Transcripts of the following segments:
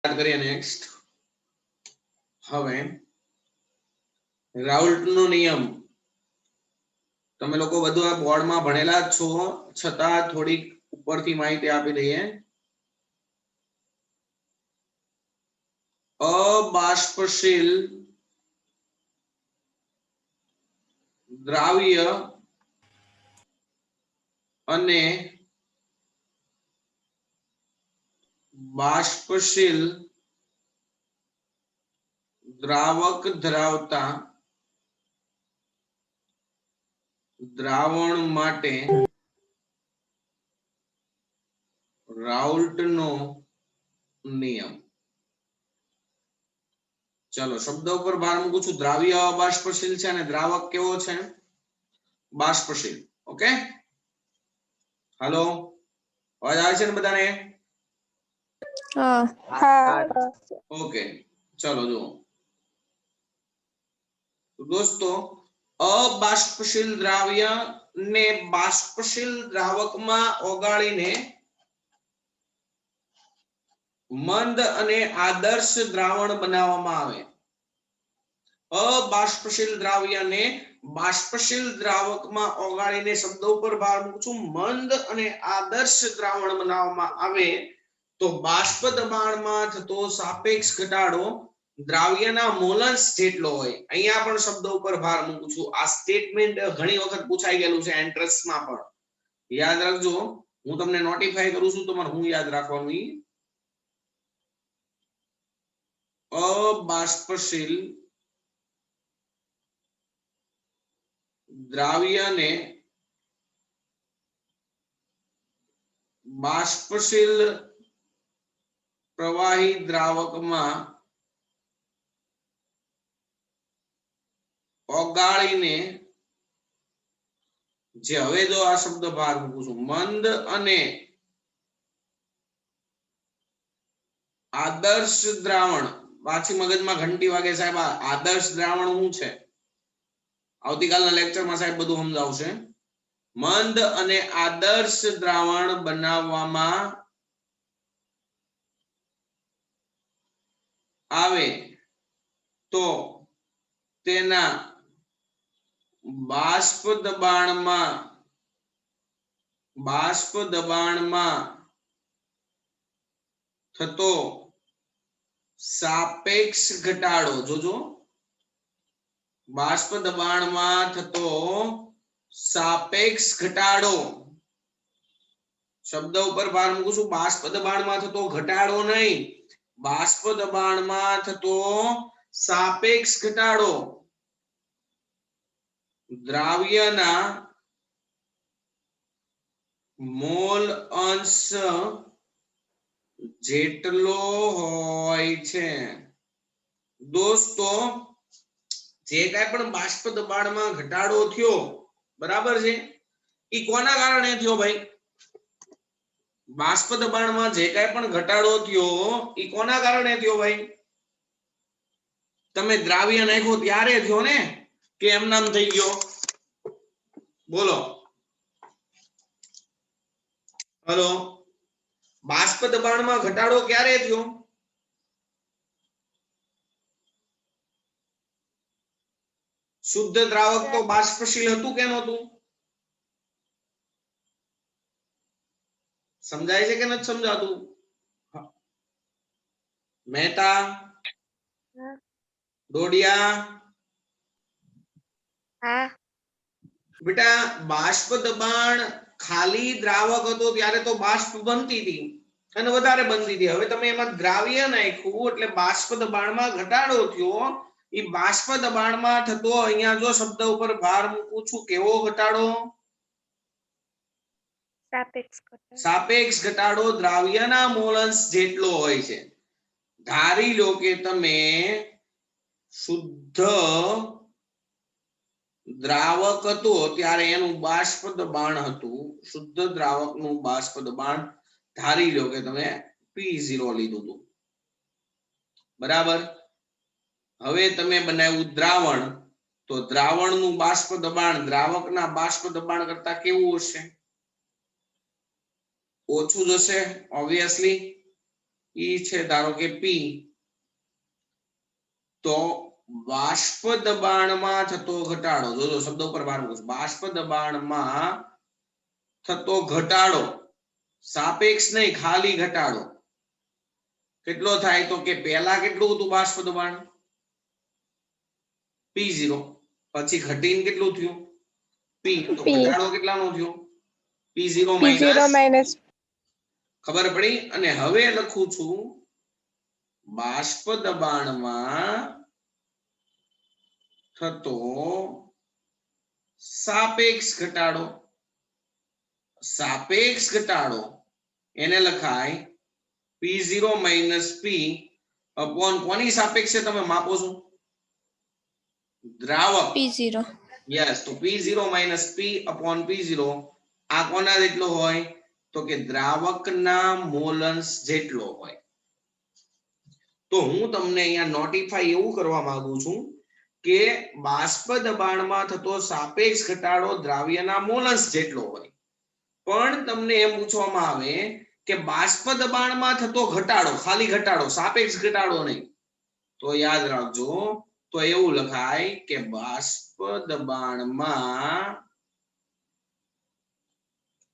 કરીએ નેક્સ્ટ. હવે રાઉલ્ટનો નિયમ તમે લોકો બધું આ બોર્ડમાં ભણેલા જ છો, છતાં થોડીક ઉપરથી માહિતી આપી દઈએ. અબાષ્પશીલ દ્રાવ્ય અને બાષ્પશીલ દ્રાવક ધરાવતા દ્રાવણ માટે રાઉલ્ટનો નિયમ. ચલો શબ્દ ઉપર ભાર મૂકું છું. દ્રાવ્ય અબાષ્પશીલ છે અને દ્રાવક કેવો છે? બાષ્પશીલ. ઓકે, હાલો, અવાજ આવે છે ને બધાને? ઓકે, ચલો જુઓ દોસ્તો, અબાષ્પશીલ દ્રાવ્ય ને બાષ્પશીલ દ્રાવકમાં ઓગાળીને મંદ અને આદર્શ દ્રાવણ બનાવવામાં આવે. અબાષ્પશીલ દ્રાવ્યને બાષ્પશીલ દ્રાવકમાં ઓગાળીને શબ્દ ઉપર ભાર મૂકું છું, મંદ અને આદર્શ દ્રાવણ બનાવવામાં આવે તો બાષ્પ દબાણમાં થતો સાપેક્ષ ઘટાડો દ્રાવ્યના મોલન્સ જેટલો હોય. અહીંયા પણ શબ્દ ઉપર ભાર મૂકું છું. આ સ્ટેટમેન્ટ ઘણી વખત પૂછાઈ ગયેલું છે એન્ટ્રન્સમાં પણ. યાદ રાખજો, હું તમને નોટિફાઈ કરું છું, તમારે હું યાદ રાખવાનું. અબાષ્પશીલ દ્રાવ્યને બાષ્પશીલ પ્રવાહી દ્રાવકમાં ઓગાળીને, જે હવે જો આ શબ્દ ભાર મૂકું છું, મંદ અને આદર્શ દ્રાવણ. પાછી મગજમાં ઘંટી વાગે સાહેબ, આદર્શ દ્રાવણ શું છે? આવતીકાલના લેક્ચરમાં સાહેબ બધું સમજાવશે. મંદ અને આદર્શ દ્રાવણ બનાવવામાં આવે તો તેના બાષ્પ દબાણમાં થતો સાપેક્ષ ઘટાડો. જોજો, બાષ્પ દબાણમાં થતો સાપેક્ષ ઘટાડો. શબ્દ ઉપર ભાર મૂકું છું. બાષ્પ દબાણમાં થતો ઘટાડો નહીં, બાષ્પ દબાણમાં થતો સાપેક્ષ ઘટાડો દ્રાવ્યના મોલ અંશ જેટલો હોય છે. દોસ્તો, જે કાંઈ પણ બાષ્પ દબાણમાં ઘટાડો થયો, બરાબર છે, એ કોના કારણે થયો ભાઈ? બાષ્પ દબાણમાં જે કાંઈ પણ ઘટાડો થયો એ કોના કારણે થયો ભાઈ? તમે દ્રાવ્ય નાખ્યો ત્યારે થયો ને, કે એમનામ થઈ ગયો? બોલો. હલો, બાષ્પ દબાણમાં ઘટાડો ક્યારે થયો? શુદ્ધ દ્રાવક તો બાષ્પશીલ હતું કે નહોતું? સમજાય છે કે નથી સમજાતું? મહેતા, ડોડિયા, બેટા બાષ્પ દબાણ ખાલી દ્રાવક હતો ત્યારે તો બાષ્પ બનતી હતી અને વધારે બનતી હતી. હવે તમે એમાં દ્રાવ્ય નાખ્યું એટલે બાષ્પ દબાણમાં ઘટાડો થયો. એ બાષ્પ દબાણમાં થતો, અહીંયા જો શબ્દ ઉપર ભાર મૂકું છું, કેવો ઘટાડો? સાપેક્ષ ઘટાડો દ્રાવ્યના મોલન્સ જેટલો હોય છે. ધારી લો કે તમે શુદ્ધ દ્રાવક હતું ત્યારે એનું બાષ્પ દબાણ હતું. શુદ્ધ દ્રાવકનું બાષ્પ દબાણ ધારી લો કે તમે P0 લીધું હતું, બરાબર. હવે તમે બનાવ્યું દ્રાવણ, તો દ્રાવણનું બાષ્પ દબાણ દ્રાવકના બાષ્પ દબાણ કરતા કેવું હશે? ઓછું જ હશે, ઓબ્વિયસલી. ઈ છે ધારો કે પી, તો બાષ્પ દબાણમાં થતો ઘટાડો, જોજો શબ્દો પર ભાર મૂકું છું, બાષ્પ દબાણમાં થતો ઘટાડો, સાપેક્ષ નહીં ખાલી ઘટાડો કેટલો થાય? તો કે પહેલા કેટલું હતું બાષ્પ દબાણ? P0, પછી ઘટીને કેટલું થયું? P, તો ઘટાડો કેટલાનો થયો? P0 માઈનસ, ખબર પડી? અને હવે લખું છું બાષ્પ દબાણમાં થતો સાપેક્ષ ઘટાડો, સાપેક્ષ ઘટાડો એને લખાય P0 માઈનસ P અપોન કોની સાપેક્ષે તમે માપો છો? દ્રાવક P0. યસ, તો P0 minus P upon P0 આ કોના જેટલો હોય? તો કે દ્રાવકના મોલન્સ જેટલો હોય. તો હું તમને અહીંયા નોટિફાઈ એવું કરવા માંગુ છું કે બાષ્પ દબાણમાં થતો સાપેક્ષ ઘટાડો દ્રાવ્યના મોલન્સ જેટલો હોય, પણ તમને એમ પૂછવામાં આવે કે બાષ્પ દબાણમાં થતો ઘટાડો, ખાલી ઘટાડો, સાપેક્ષ ઘટાડો નહીં, તો યાદ રાખજો, તો એવું લખાય કે બાષ્પ દબાણમાં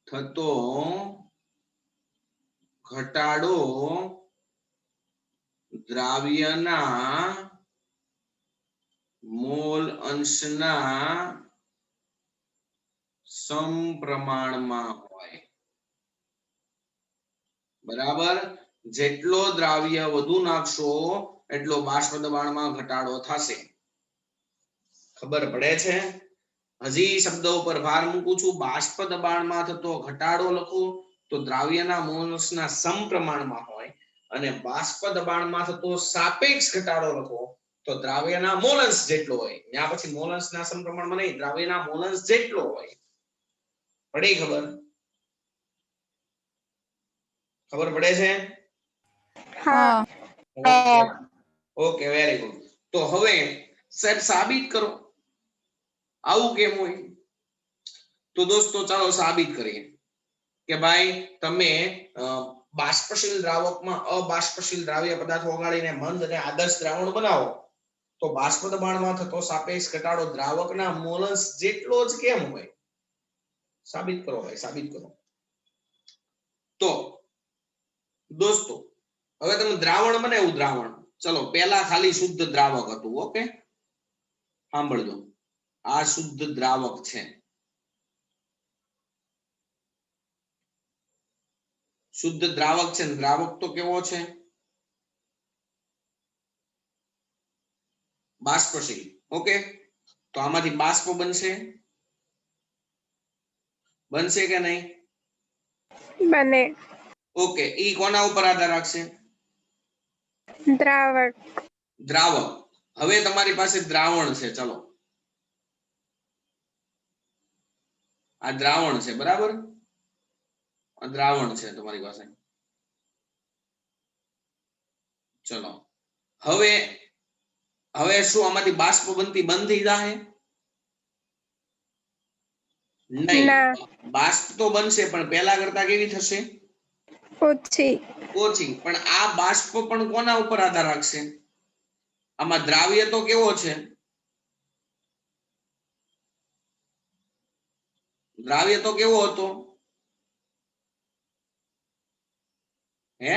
થતો ઘટાડો દ્રાવ્યના મોલ અંશના સમપ્રમાણમાં હોય. બરાબર? જેટલો દ્રાવ્ય વધુ નાખશો એટલો બાષ્પ દબાણમાં ઘટાડો થશે. ખબર પડે છે? હજી શબ્દ ઉપર ભાર મૂકું છું, બાષ્પ દબાણમાં થતો ઘટાડો લખો તો દ્રાવ્યના મોલ્સના સમપ્રમાણમાં હોય, અને બાષ્પ દબાણમાં થતો સાપેક્ષ ઘટાડો લખો તો દ્રાવ્યના મોલન્સ જેટલો હોય. ત્યાં પછી મોલન્સના સમપ્રમાણમાં નહીં, દ્રાવ્યના મોલન્સ જેટલો હોય. પડી ખબર? ખબર પડે છે? હા. Okay, very good. તો હવે સાહેબ સાબિત કરો આવું કેમ હોય? તો દોસ્તો ચાલો સાબિત કરીએ કે ભાઈ તમે બાષ્પશીલ દ્રાવકમાં અબાષ્પશીલ દ્રાવ્ય પદાર્થ ઓગાળીને મંદ અને આદર્શ દ્રાવણ બનાવો તો બાષ્પ દબાણમાં થતો સાપેક્ષ ઘટાડો દ્રાવકના મોલન્સ જેટલો જ કેમ હોય? સાબિત કરો ભાઈ, સાબિત કરો. તો દોસ્તો હવે તમે દ્રાવણ બનાવ્યું, દ્રાવણ, ચલો પહેલા ખાલી શુદ્ધ દ્રાવક હતું. ઓકે, સાંભળજો, આ શુદ્ધ દ્રાવક છે. શુદ્ધ દ્રાવક છે. દ્રાવક તો કેવો છે? બાષ્પશીલ. ઓકે, તો આમાંથી બાષ્પ બનશે, બનશે કે નહીં? બને. ઓકે, ઈ કોના ઉપર આધાર રાખશે? દ્રાવક. દ્રાવક. હવે તમારી પાસે દ્રાવણ છે, ચલો આ દ્રાવણ છે, બરાબર? આ દ્રાવણ છે તમારી પાસે. ચલો હવે હવે શું આમાંથી બાષ્પ બનતી બંધ થઈ જાય? નહીં, બાષ્પ તો બનશે પણ પહેલા કરતા કેવી થશે? ઓછી. ઓછી. પણ આ બાષ્પ પણ કોના ઉપર આધાર રાખશે? આમાં દ્રાવ્ય તો કેવો છે? દ્રાવ્ય તો કેવો હતો? હે?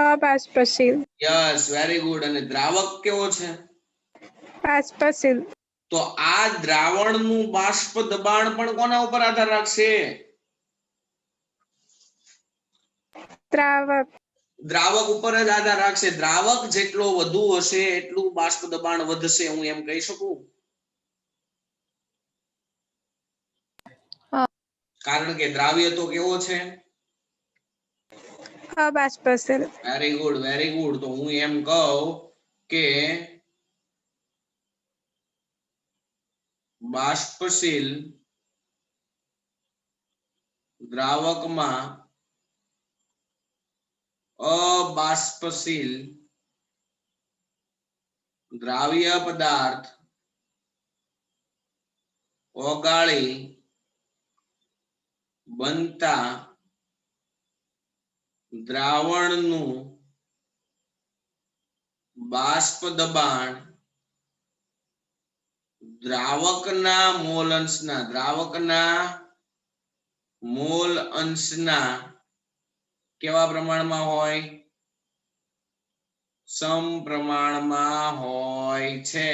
અબાષ્પશીલ. Yes, very good. અને દ્રાવક કેવો છે? બાષ્પશીલ. તો આ દ્રાવણનું બાષ્પ દબાણ પણ કોના ઉપર આધાર રાખશે? દ્રાવક. દ્રાવક ઉપર જ આધાર રાખશે. દ્રાવક જેટલો વધુ હશે એટલું બાષ્પ દબાણ વધશે, હું એમ કહી શકું? કારણ કે દ્રાવ્ય તો કેવો છે? અબાષ્પશીલ. Very good, very good. તો હું એમ કહું કે બાષ્પશીલ દ્રાવકમાં અબાષ્પશીલ દ્રાવ્ય પદાર્થ ઓગાળી બનતા દ્રાવણનું બાષ્પ દબાણ દ્રાવકના મોલ અંશના કેવા પ્રમાણમાં હોય? સમપ્રમાણમાં હોય છે.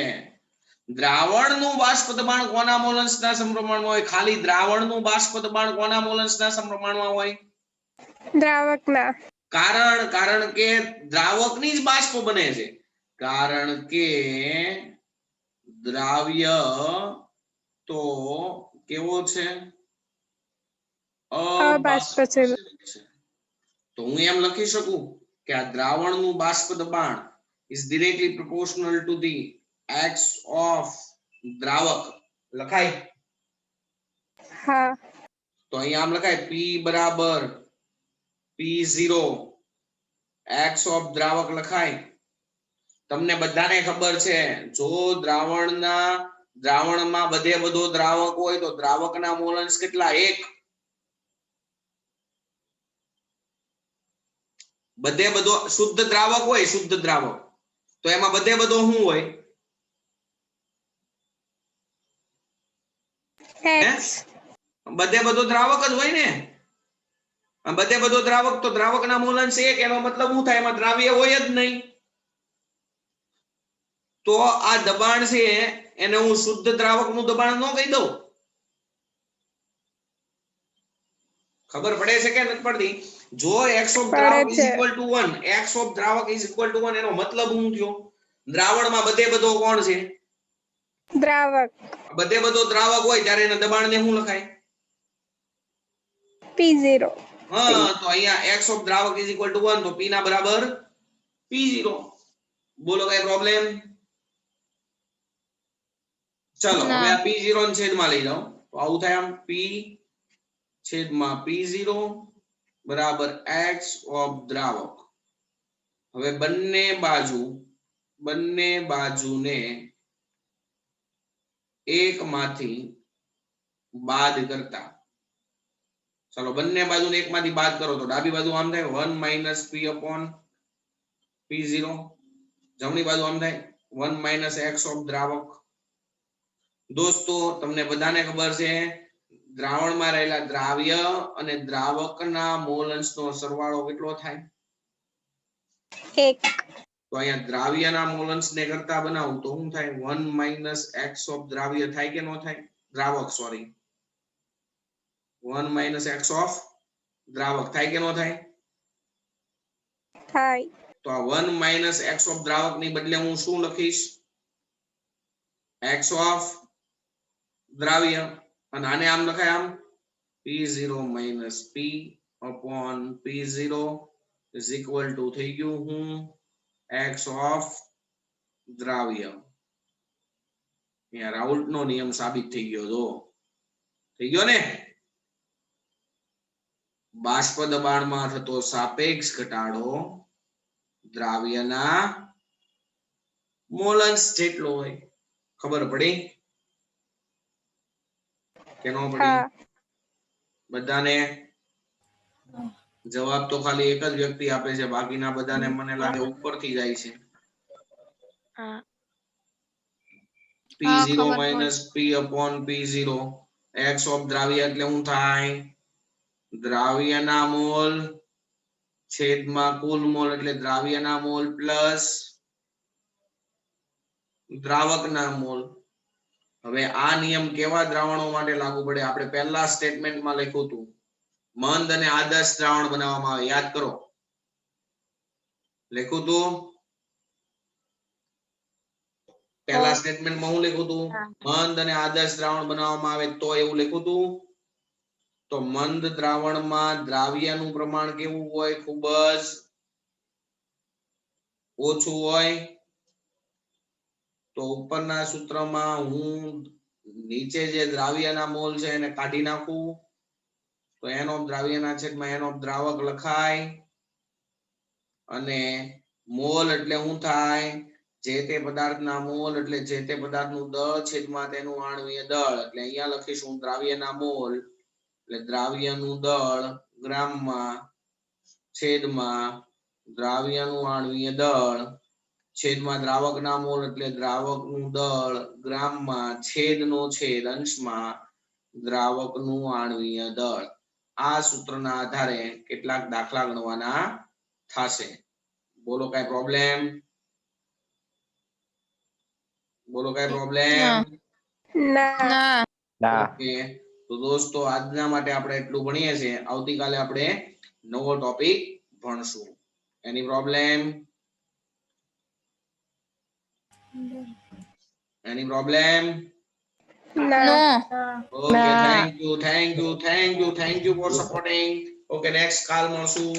દ્રાવણનું બાષ્પ દબાણ કોના મોલ અંશના સમપ્રમાણમાં હોય? ખાલી દ્રાવણનું બાષ્પ દબાણ કોના મોલ અંશના સમપ્રમાણમાં હોય? દ્રાવકના. કારણ કે દ્રાવકની જ બાષ્પ બને છે. કારણ કે દ્રાવ્ય તો કેવો છે? અબાષ્પશીલ. છે. તો હું એમ લખી શકું કે આ દ્રાવણનું બાષ્પ દબાણ is directly proportional to the x of દ્રાવક. લખાય? હા. તો અહીંયા આમ લખાય p બરાબર p0 x of દ્રાવક લખાય. તમને બધાને ખબર છે જો દ્રાવણમાં બધે બધો દ્રાવક હોય તો દ્રાવકના મોલ અંશ કેટલા? 1. બધે બધો શુદ્ધ દ્રાવક હોય, શુદ્ધ દ્રાવક, તો એમાં બધે બધો શું હોય? x. બધે બધો દ્રાવક જ હોય ને. બધે બધો દ્રાવક તો દ્રાવકના મોલ અંશ 1, એનો મતલબ શું થાય? એમાં દ્રાવ્ય હોય જ નહીં. તો આ દબાણ છે એને હું શુદ્ધ દ્રાવકનું દબાણ ન કહી દઉં? ખબર પડે છે કે નથી પડતી? જો x of દ્રાવક is equal to 1, x of દ્રાવક is equal to 1 એનો મતલબ શું થયો? દ્રાવણમાં બધે બધો કોણ છે? દ્રાવક. બધે બધો દ્રાવક હોય ત્યારે એના દબાણને શું લખાય? p0. હા, તો અહીંયા x of દ્રાવક is equal to 1 તો p ના બરાબર p0. બોલો કઈ પ્રોબ્લેમ? ચલો હવે આ p0 ને છેદમાં લઈ જાઓ તો આવું થાય. આમ p છેદમાં p0 બરાબર x of દ્રાવક. હવે બંને બાજુને એકમાંથી બાદ કરતા, ચલો બંને બાજુને એકમાંથી બાદ કરો તો ડાબી બાજુ આમ થાય 1 minus p upon p0, જમણી બાજુ આમ થાય 1 minus x of દ્રાવક. દોસ્તો તમને બધાને ખબર છે દ્રાવણમાં રહેલા દ્રાવ્ય અને દ્રાવકના મોલ અંશનો સરવાળો કેટલો થાય? 1. તો અહીંયા દ્રાવ્યના મોલ અંશને કરતા બનાવું તો શું થાય? 1 minus x of દ્રાવ્ય થાય કે ન થાય? દ્રાવક, સોરી, 1 minus x of દ્રાવક થાય કે ન થાય? થાય. તો આ 1 minus x of દ્રાવક ની બદલે હું શું લખીશ? x of દ્રાવ્ય. અને આને આમ લખાય આમ p0 minus p upon p0 is equal to થઈ ગયું હું x of દ્રાવ્ય. અહીંયા રાઉલ્ટ નો નિયમ સાબિત થઈ ગયો. જો થઈ ગયો ને? બાષ્પ દબાણમાં થતો સાપેક્ષ ઘટાડો દ્રાવ્યના મોલ અંશ જેટલો હોય. ખબર પડી કે ન પડી? બધાને જવાબ તો ખાલી એક જ વ્યક્તિ આપે છે, બાકીના બધાને મને લાગે ઉપરથી જાય છે. p0 minus p upon p0 x of દ્રાવ્ય એટલે શું થાય? દ્રાવ્યના મોલ છેદમાં કુલ મોલ એટલે દ્રાવ્યના મોલ પ્લસ દ્રાવકના મોલ. હવે આ નિયમ કેવા દ્રાવણો માટે લાગુ પડે? આપણે પહેલા સ્ટેટમેન્ટમાં લખ્યું હતું મંદ અને આદર્શ દ્રાવણ બનાવવામાં આવે. યાદ કરો, લખ્યું હતું પહેલા સ્ટેટમેન્ટમાં હું લખ્યું હતું? મંદ અને આદર્શ દ્રાવણ બનાવવામાં આવે તો એવું લખ્યું હતું. તો મંદ દ્રાવણમાં દ્રાવ્યનું પ્રમાણ કેવું હોય? ખૂબ જ ઓછું હોય. તો ઉપરના સૂત્રમાં હું નીચે જે દ્રાવ્યના મોલ છે એને કાઢી નાખું તો એનો દ્રાવ્યના છેદમાં એનો દ્રાવક લખાય. અને મોલ એટલે શું થાય? જે તે પદાર્થના મોલ એટલે જે તે પદાર્થનું દળ છેદમાં તેનું આણ્વીય દળ. એટલે અહીંયા લખીશું દ્રાવ્યના મોલ એટલે દ્રાવ્યનું દળ ગ્રામમાં છેદમાં દ્રાવ્યનું આણ્વીય દળ છેદમાં દ્રાવકના મોલ એટલે દ્રાવકનું દળ ગ્રામમાં છેદનો છેદ અંશમાં દ્રાવકનું આણ્વીય દળ. આ સૂત્રના આધારે કેટલાક દાખલા ગણવાના થશે. બોલો કઈ પ્રોબ્લેમ? બોલો કઈ પ્રોબ્લેમ? ના. ઓકે, તો દોસ્તો આજના માટે આપણે એટલું ભણીએ છીએ. આવતીકાલે આપણે નવો ટોપિક ભણશું. એની પ્રોબ્લેમ? એની પ્રોબ્લેમ? ના. Okay, thank you for supporting. Okay, next કાલ મળશું.